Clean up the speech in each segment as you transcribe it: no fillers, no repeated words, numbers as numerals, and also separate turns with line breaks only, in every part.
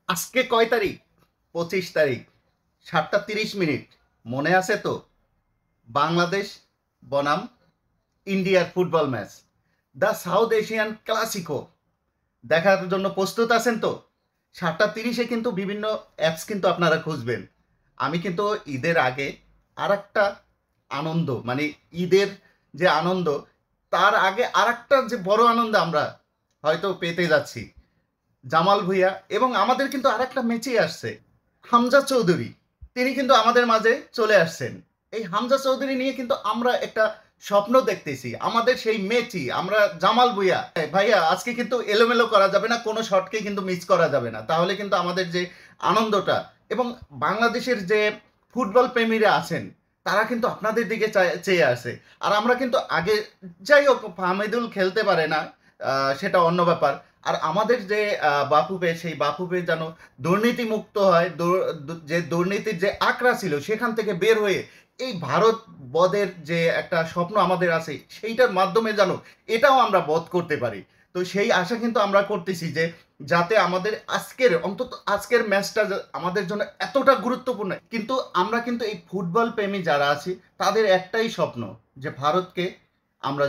আজকে কয় তারিখ? 25 তারিখ, 7টা 30 মিনিট। মনে আছে তো? বাংলাদেশ বনাম ইন্ডিয়ার football match, the south Asian Clasico দেখার জন্য প্রস্তুত আছেন তো? 7টা 30-এ কিন্তু বিভিন্ন অ্যাপস কিন্তু আপনারা খুঁজবেন। আমি কিন্তু ঈদের আগে আর একটা আনন্দ, মানে ঈদের যে আনন্দ, তার আগে আর একটা যে বড় আনন্দ আমরা হয়তো পেতে যাচ্ছি। জামাল ভুঁইয়া এবং আমাদের কিন্তু আর একটা ম্যাচই আসছে, হামজা চৌধুরী। তিনি কিন্তু আমাদের মাঝে চলে আসছেন। এই হামজা চৌধুরী নিয়ে কিন্তু আমরা একটা স্বপ্ন দেখতেছি, আমাদের সেই ম্যাচই আমরা জামাল ভুঁইয়া। ভাইয়া, আজকে কিন্তু এলোমেলো করা যাবে না, কোনো শটকে কিন্তু মিস করা যাবে না, তাহলে কিন্তু আমাদের যে আনন্দটা এবং বাংলাদেশের যে ফুটবল প্রেমীরা আছেন তারা কিন্তু আপনাদের দিকে চেয়ে আসে। আর আমরা কিন্তু আগে, যাই হোক ফাহমিদুল খেলতে পারে না, সেটা অন্য ব্যাপার। আর আমাদের যে বাফুফে, সেই বাফুফে যেন দুর্নীতিমুক্ত হয়, যে দুর্নীতির যে আঁকড়া ছিল সেখান থেকে বের হয়ে এই ভারত বদের যে একটা স্বপ্ন আমাদের আছে সেইটার মাধ্যমে যেন এটাও আমরা বধ করতে পারি। তো সেই আশা কিন্তু আমরা করতেছি যে যাতে আমাদের আজকের, অন্তত আজকের ম্যাচটা আমাদের জন্য এতটা গুরুত্বপূর্ণ। কিন্তু আমরা কিন্তু এই ফুটবল প্রেমী যারা আছি তাদের একটাই স্বপ্ন, যে ভারতকে আমরা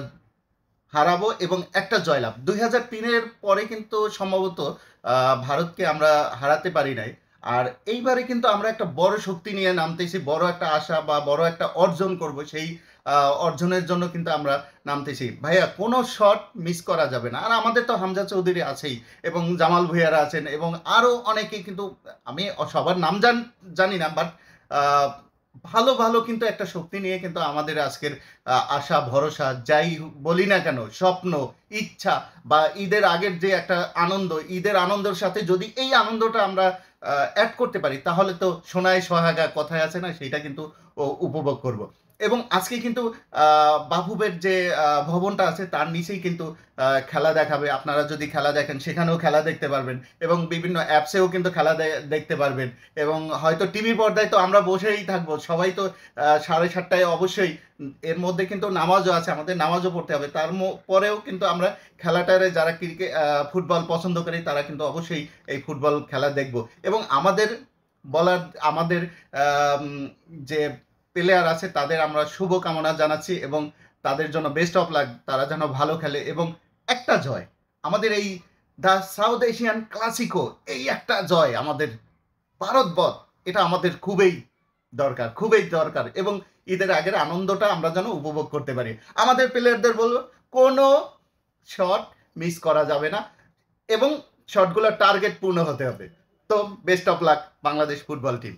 হারাবো এবং একটা জয়লাভ। 2003-এর পরে কিন্তু সম্ভবত ভারতকে আমরা হারাতে পারি নাই। আর এইবারে কিন্তু আমরা একটা বড় শক্তি নিয়ে নামতেছি, বড় একটা আশা বা বড় একটা অর্জন করব, সেই অর্জনের জন্য কিন্তু আমরা নামতেছি। ভাইয়া, কোনো শট মিস করা যাবে না। আর আমাদের তো হামজা চৌধুরী আছেই এবং জামাল ভুঁইয়ারা আছেন এবং আরও অনেকে কিন্তু, আমি সবার নাম জানি না, বাট ভালো ভালো কিন্তু একটা শক্তি নিয়ে কিন্তু আমাদের আজকের আশা ভরসা, যাই বলি না কেন, স্বপ্ন, ইচ্ছা বা ঈদের আগের যে একটা আনন্দ, ঈদের আনন্দের সাথে যদি এই আনন্দটা আমরা অ্যাড করতে পারি তাহলে তো সোনায় সোহাগা কথায় আছে না, সেটা কিন্তু উপভোগ করব। এবং আজকে কিন্তু বাফুফের যে ভবনটা আছে তার নিচেই কিন্তু খেলা দেখাবে। আপনারা যদি খেলা দেখেন সেখানেও খেলা দেখতে পারবেন এবং বিভিন্ন অ্যাপসেও কিন্তু খেলা দেখতে পারবেন। এবং হয়তো টিভি পর্দায় তো আমরা বসেই থাকবো সবাই তো 7:30টায় অবশ্যই। এর মধ্যে কিন্তু নামাজও আছে, আমাদের নামাজও পড়তে হবে। তার পরেও কিন্তু আমরা খেলাটারে, যারা ক্রিকেট ফুটবল পছন্দ করি তারা কিন্তু অবশ্যই এই ফুটবল খেলা দেখব। এবং আমাদের বলার, আমাদের যে প্লেয়ার আছে তাদের আমরা শুভকামনা জানাচ্ছি এবং তাদের জন্য বেস্ট অফ লাক, তারা যেন ভালো খেলে এবং একটা জয়, আমাদের এই দ্য সাউথ এশিয়ান ক্লাসিকো, এই একটা জয় আমাদের ভারত বধ, এটা আমাদের খুবই দরকার, খুবই দরকার। এবং ঈদের আগের আনন্দটা আমরা যেন উপভোগ করতে পারি। আমাদের প্লেয়ারদের বলবো, কোনো শট মিস করা যাবে না এবং শটগুলোর টার্গেট পূর্ণ হতে হবে। তো best of luck Bangladesh football team.